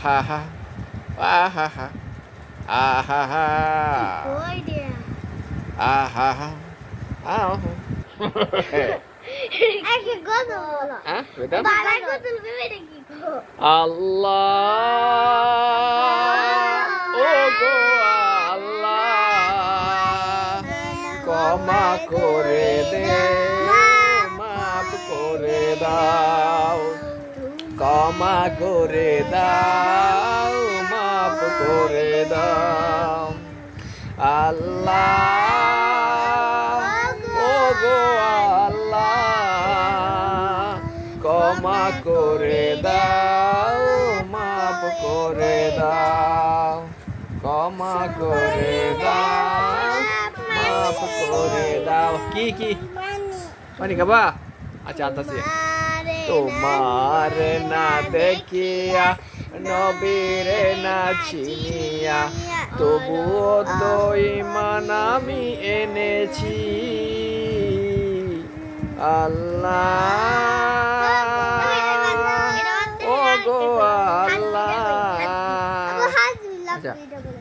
আহা হা আহা হা আহা হা আহা হা আহা আল্লাহ ও গো আল্লাহ ক্ষমা করে দে মাফ করে দাও ক্ষমা করে দাও মাফ করে দাও আল্লাহ ও গো আল্লাহ ক্ষমা করে দাও মাফ করে দাও ক্ষমা করে দাও মাফ করে দাও কি কি পানি খাবা আচ্ছা আনতাছি তোমার না দেখিয়া নবীরে না চিনিয়া তবুও তো ঈমান আমি এনেছি আল্লাহ ও গো আল্লাহ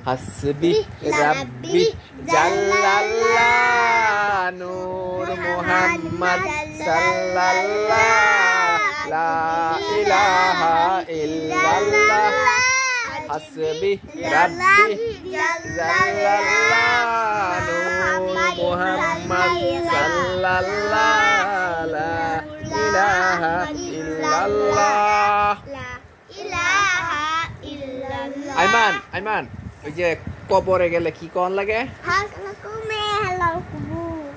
হাসবি রাব্বি জাল্লাল্লাহ নূর মুহাম্মদ সাল্লাল্লাহ লা ইলাহা ইল্লাল্লাহ হাসবি রাব্বি জাল্লাল্লাহ নূর মুহাম্মদ সাল্লাল্লাহ লা ইলাহা ইল্লাল্লাহ আইমান আইমান ওই যে কবরে গেলে কি কোন লাগে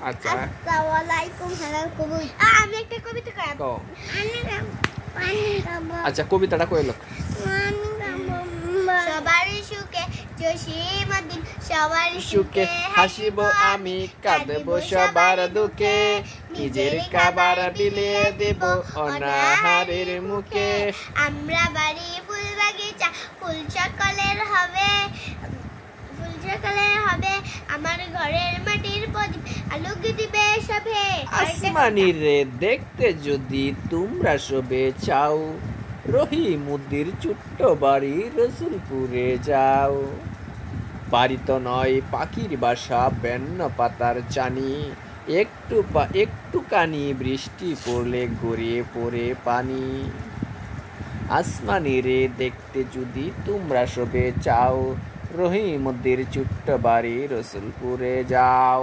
আচ্ছা আসসালামু আলাইকুম হালাল কবুল আমি একটা কবিতা গাবো আচ্ছা কবিতাটা কইলো সবার সুখে জসিমউদ্দিন সবার সুখে হাসিব আমি কাঁদব সবার দুঃখে নিজের খাবার বিলিয়ে দেব অনাহারের মুখে আমরা বাড়ি ফুল বাগিচা ফুল সকলের হবে আমার ঘরের মাটির প্রদীপ আলোক দিবে সবে আসমানি রে দেখতে যদি তোমরা সবে চাও রহিমউদ্দির ছোট্ট বাড়ি রসুলপুরে যাও বাড়ি তো নয় পাখির বাসা বেন্ন পাতার চানি একটুখানি বৃষ্টি পড়লে গড়িয়ে পড়ে পানি আসমানি রে দেখতে যদি তোমরা সবে চাও রহিমউদ্দির ছোট্ট বাড়ি রসুলপুরে যাও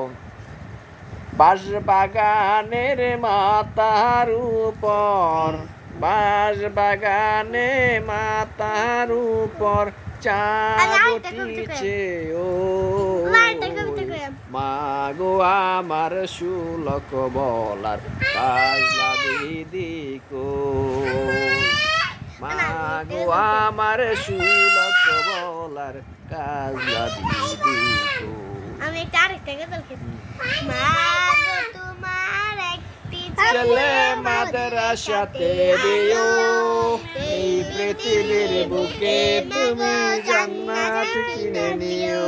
বাঁশ বাগানের মাথার উপর বাঁশ বাগানে মাথার উপর চাঁদ উঠিছে ও মা গো আমার সুলক বলার পাগলা দিদি কো মা গো আমার সুলক বলার কাজলা দিদি কো আমি একটা আরেকটা গজল খেতে মা গো তোমার একটি ছেলে মাদ্রাসাতে দিও এই পৃথিবীর বুকে তুমি জান্নাত কিনে নিও